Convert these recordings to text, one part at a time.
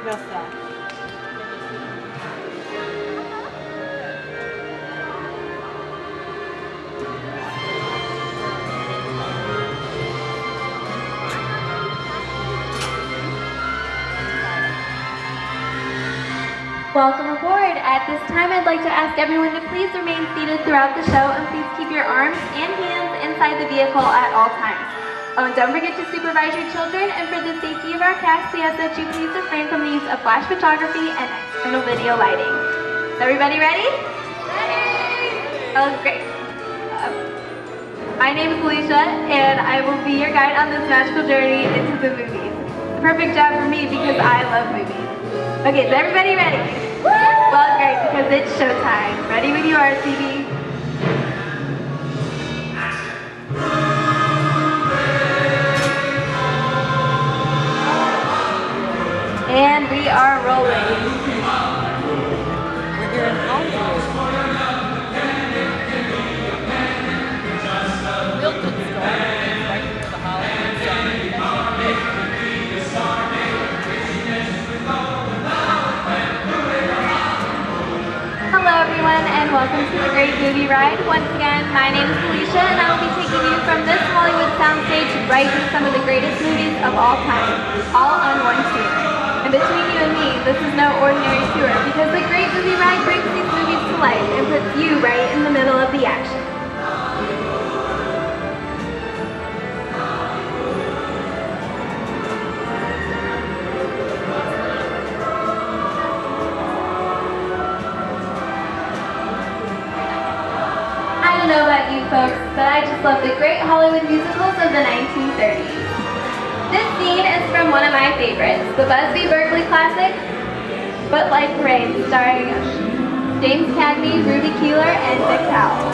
Welcome aboard. At this time, I'd like to ask everyone to please remain seated throughout the show and please keep your arms and hands inside the vehicle at all times. Oh, and don't forget to supervise your children, and for the safety of our cast, we ask that you please refrain from the use of flash photography and external video lighting. Is everybody ready? Ready! Oh, great. My name is Alicia, and I will be your guide on this magical journey into the movies. Perfect job for me because I love movies. Okay, is everybody ready? Well, great, because it's showtime. Ready when you are, CB. And we are rolling. We're here in Hollywood. Milton Store, right near the Hollywood sign. Hello everyone, and welcome to the Great Movie Ride. Once again, my name is Alicia, and I will be taking you from this Hollywood soundstage right to some of the greatest movies of all time, all on one tour. And between you and me, this is no ordinary tour, because the Great Movie Ride brings these movies to life and puts you right in the middle of the action. I don't know about you folks, but I just love the great Hollywood musicals of the 1930s. This scene is from one of my favorites, the Busby Berkeley classic, Footlight Parade, starring James Cagney, Ruby Keeler, and Dick Powell.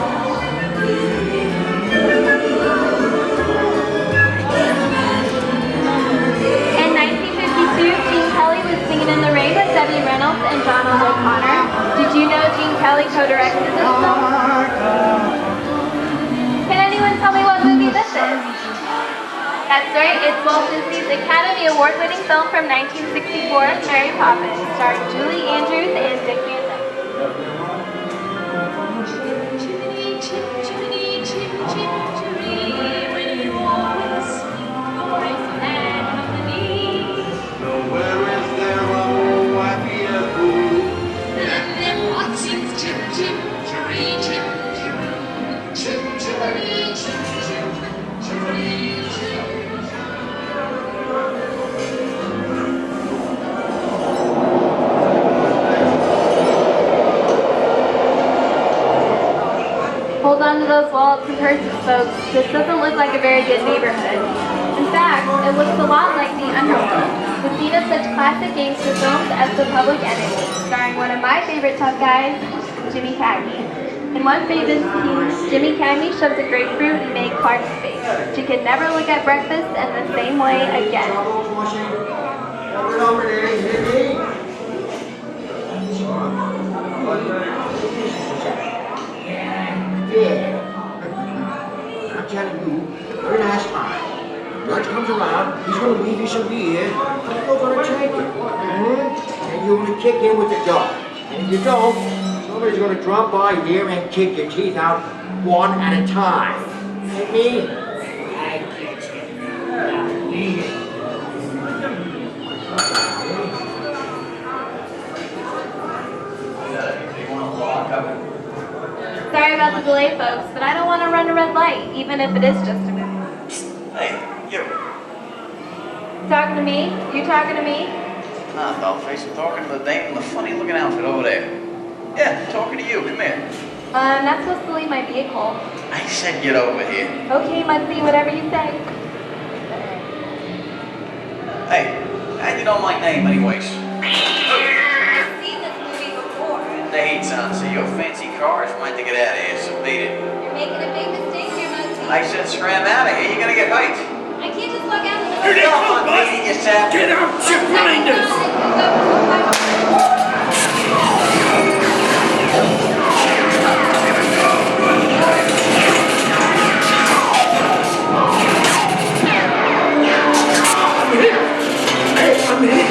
In 1952, Gene Kelly was singing in the rain with Debbie Reynolds and Donald O'Connor. Did you know Gene Kelly co-directed this film? Can anyone tell me what movie this is? That's right, it's Walt Disney's Academy Award-winning film from 1964, Mary Poppins, starring Julie Andrews and Dick Van Dyke. Where is there a happier fool than them watching chip chip chiree chip chiree chip chiree chip chip chiree chip. Hold on to those wallets and purses, folks. This doesn't look like a very good neighborhood. In fact, it looks a lot like the Underworld, the scene of such classic gangster films as The Public Enemy, starring one of my favorite tough guys, Jimmy Cagney. In one famous scene, Jimmy Cagney shoves a grapefruit in Mae Clark's face. She can never look at breakfast in the same way again. Yeah. I'm telling you, very nice guy. Lunch comes around, he's going to leave you some beer, and you're going to take it. And you're going to kick in with the dough. And if you don't, somebody's going to drop by here and kick your teeth out one at a time. Get me? I get you. Sorry about the delay, folks, but I don't want to run a red light, even if it is just a minute. Hey, you. Talking to me? You talking to me? Nah, dollface, I'm talking to the dame in the funny-looking outfit over there. Yeah, I'm talking to you. Come here. I'm not supposed to leave my vehicle. I said get over here. Okay, Muncie, whatever you say. Hey, how you know my name, anyways? I've seen this movie before. Hey, Tarzan, your fancy cars might to get out of here, so beat it. You're making a big mistake here, Muncie. I said scram out of here. You're gonna get bite. I can't just walk out of the Here they Come come, on, bud! beat it yourself. Get out, you blinders! I'm here. Hey, I'm here.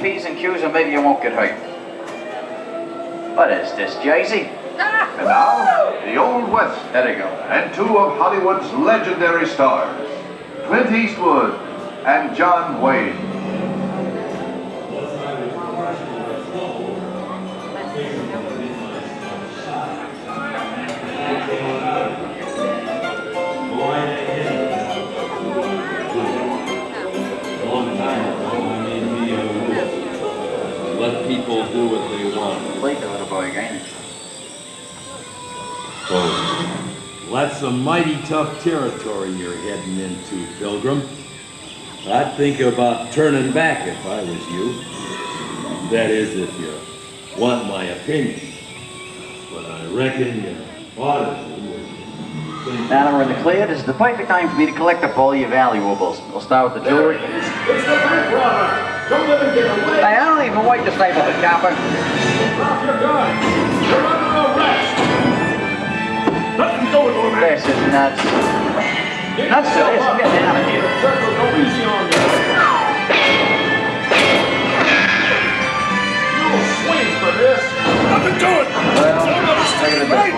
P's and Q's and maybe you won't get hurt. What is this, Jay-Z? And now, the Old West. There you go. And two of Hollywood's legendary stars, Clint Eastwood and John Wayne. Let people do what they want. Like a little boy again. Well, that's some mighty tough territory you're heading into, Pilgrim. I'd think about turning back if I was you. That is, if you want my opinion. But I reckon you ought to. Now that we're in the clear, this is the perfect time for me to collect up all your valuables. We'll start with the jewelry. It's the bank robber! Don't let him get away! Hey, I don't even wait to stay for the copper. Drop your gun! You're under arrest! Nothing doing, old man! This is nuts. Nuts to this. I'm getting out of here. Circle, go easy on me! You'll swing for this! Nothing doing! Well, take it this way.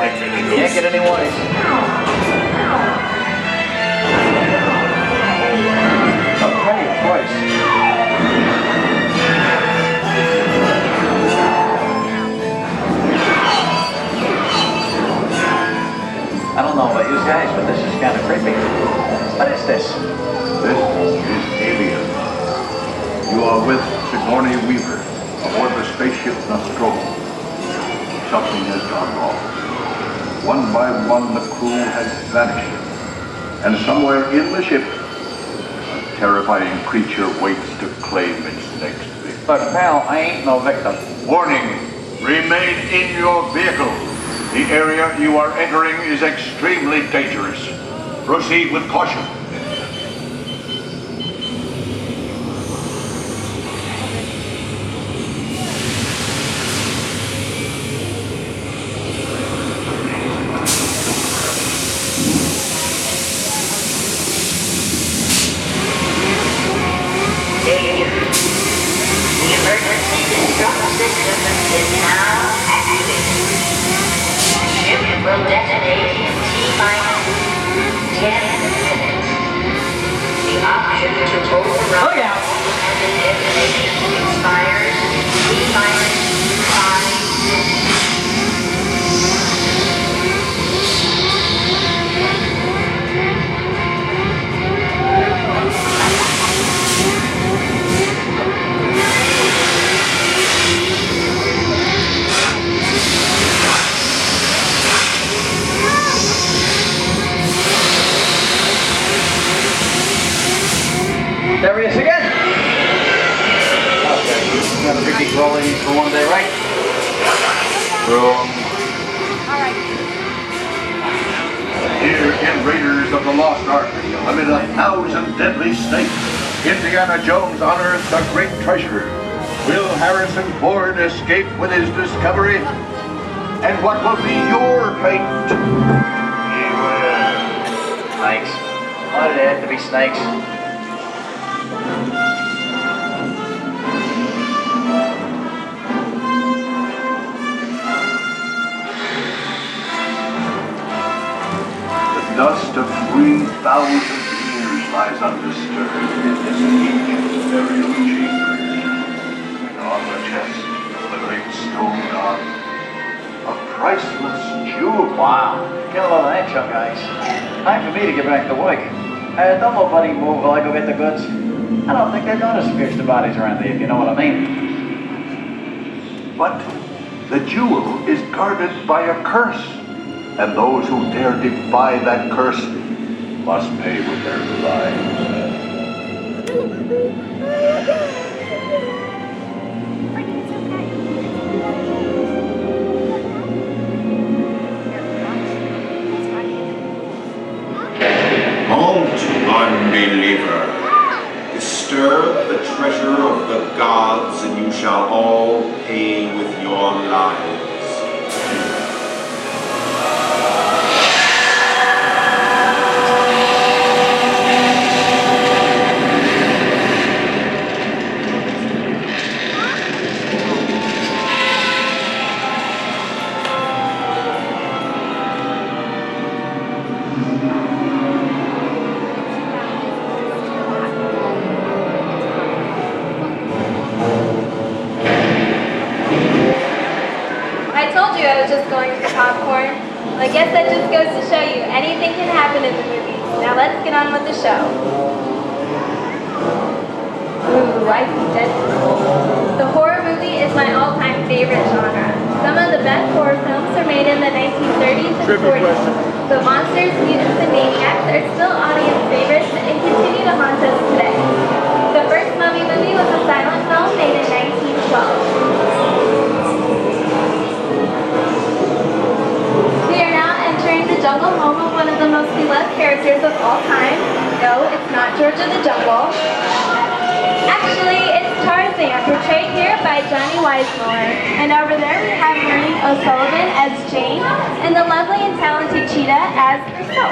Can't get any worse. Okay, twice. I don't know about you guys, but this is kind of creepy. What is this? This is Alien. You are with Sigourney Weaver aboard the spaceship Nostromo. Something has gone wrong. One by one, the crew has vanished. And somewhere in the ship, a terrifying creature waits to claim its next victim. But pal, I ain't no victim. Warning, remain in your vehicle. The area you are entering is extremely dangerous. Proceed with caution. Will detonate in T-minus 10 minutes. The option to override Look out! the detonation expires T-minus 5. There he is again. Okay, another big rolling for one day, right? Room. Here in Raiders of the Lost Ark, amid 1,000 deadly snakes, Indiana Jones unearths a great treasure. Will Harrison Ford escape with his discovery? And what will be your fate? He will. Snakes. Why did it have to be snakes? The dust of 3,000 years lies undisturbed in this ancient burial chamber. And on the chest of the great stone god, a priceless jewel. Wow. Get a load of that, young guys. Time for me to get back to work. Don't nobody move while I go get the goods. I don't think they're gonna search the bodies around here, if you know what I mean. But the jewel is guarded by a curse, and those who dare defy that curse must pay with their lives. Halt, unbeliever. Disturb the treasure of the gods, and you shall all pay with your lives. I was just going for popcorn. Well, I guess that just goes to show you anything can happen in the movies. Now let's get on with the show. Ooh, I see Deadpool. The horror movie is my all-time favorite genre. Some of the best horror films are made in the 1930s and 40s. But monsters, mutants, and maniacs are still audience favorites and continue to haunt us today. The first Mummy movie was a silent film made in 1912. We are now entering the jungle home of one of the most beloved characters of all time. No, it's not George of the Jungle. Actually, it's Tarzan, portrayed here by Johnny Weissmuller. And over there we have Maureen O'Sullivan as Jane, and the lovely and talented Cheetah as herself.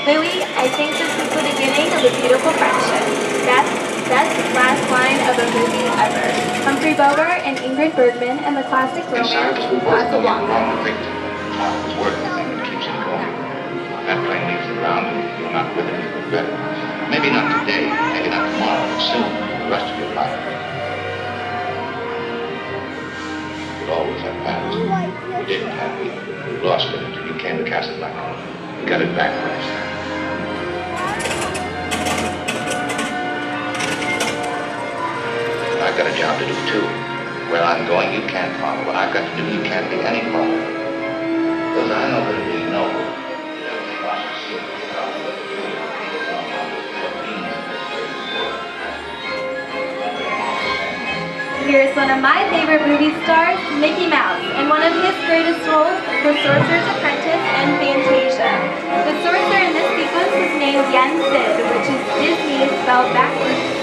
Louis, I think this is the beginning of a beautiful friendship. That's the last line of a movie ever. Humphrey Bogart and Ingrid Bergman and the classic romance Casablanca. It's worth the thing that keeps it going. That plane leaves the ground and you're not with it, it's better. Maybe not today, maybe not tomorrow, but soon, the rest of your life. You'll always have past. You didn't have me. You lost it until you came to Casablanca. You got it back last time. I've got a job to do too. Where I'm going, you can't follow. What I've got to do, you can't be any part of. Because I know that we know. Here's one of my favorite movie stars, Mickey Mouse, and one of his greatest roles, The Sorcerer's Apprentice and Fantasia. The sorcerer in this sequence is named Yen Sid, which is Disney spelled backwards.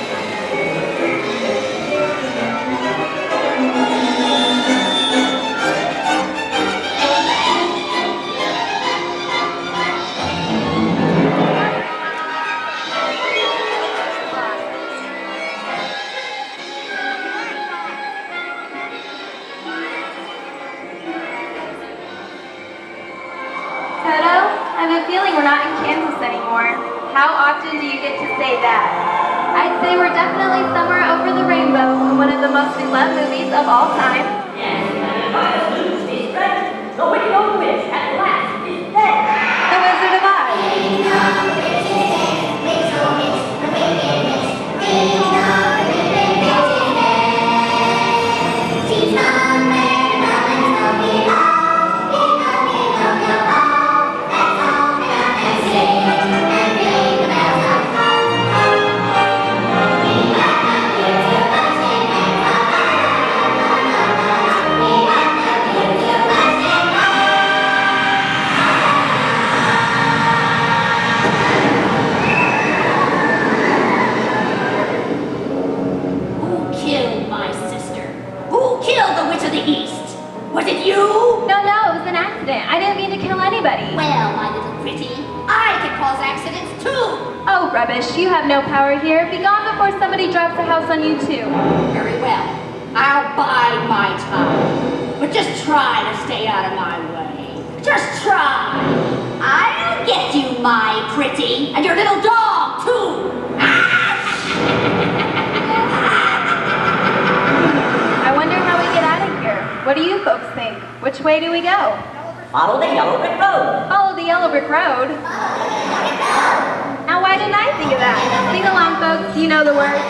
I have a feeling we're not in Kansas anymore. How often do you get to say that? I'd say we're definitely somewhere over the rainbow in one of the most beloved movies of all time. The wicked old witch at last is dead. The Wizard of Oz. Was it you? No, it was an accident. I didn't mean to kill anybody. Well, my little pretty, I can cause accidents too. Oh, rubbish. You have no power here. Be gone before somebody drops a house on you, too. Very well. I'll bide my time. But just try to stay out of my way. Just try. I'll get you, my pretty, and your little dog, too. I wonder how we get out of here. What do you folks think? Which way do we go? Follow the yellow brick road. Follow the yellow brick road. Now, why didn't I think of that? Sing along, folks. You know the words.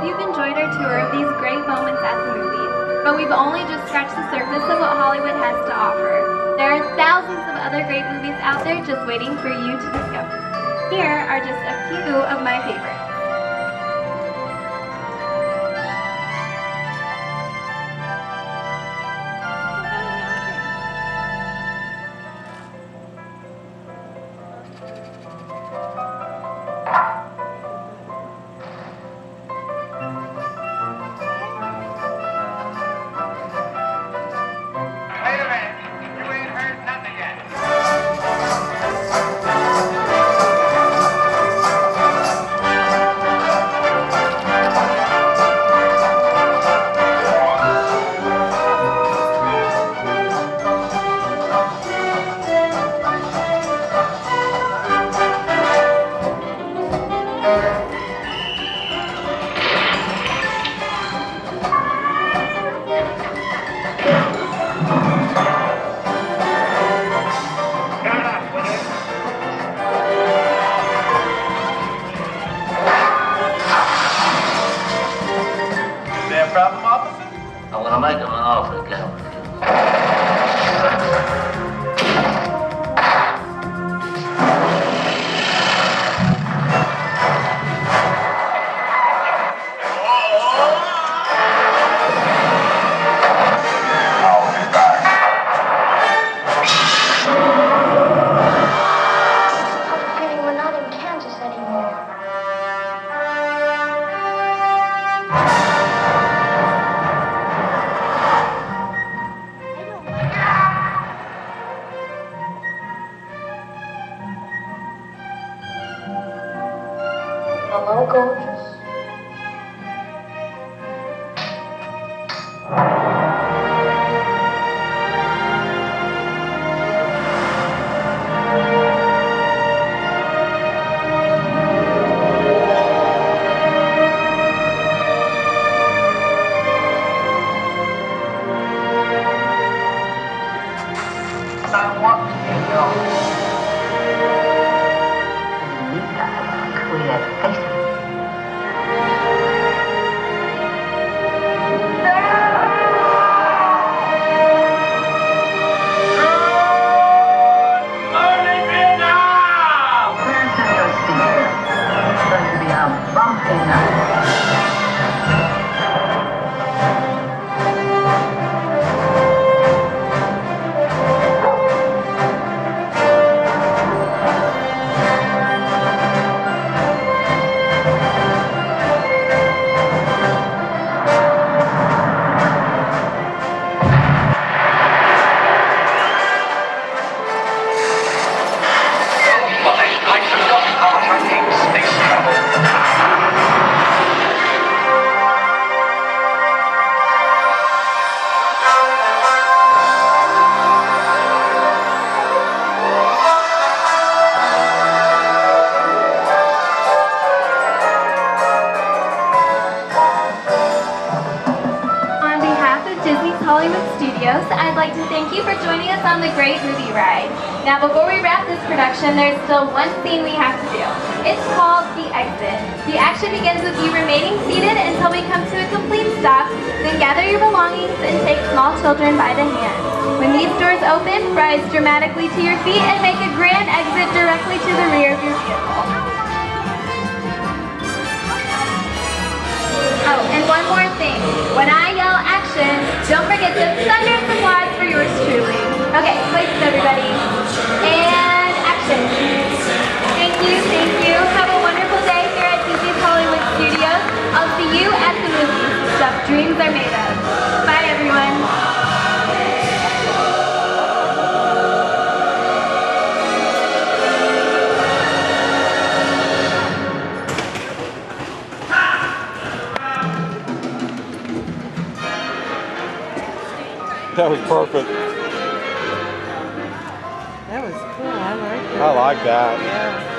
hope you've enjoyed our tour of these great moments at the movies, but we've only just scratched the surface of what Hollywood has to offer. There are thousands of other great movies out there just waiting for you to discover. Here are just a few of my favorites. I'd like to thank you for joining us on the Great Movie Ride. Now, before we wrap this production, there's still one scene we have to do. It's called The Exit. The action begins with you remaining seated until we come to a complete stop, then gather your belongings and take small children by the hand. When these doors open, rise dramatically to your feet and make a grand exit directly to the rear of your vehicle. Oh, and one more thing. When I yell action, don't forget to thunderous applause for yours truly. Okay, places everybody. And action. Thank you, thank you. Have a wonderful day here at Disney's Hollywood Studios. I'll see you at the movies. Stuff dreams are made of. Bye, everyone. That was perfect. That was cool. I like that. I like that. Yeah.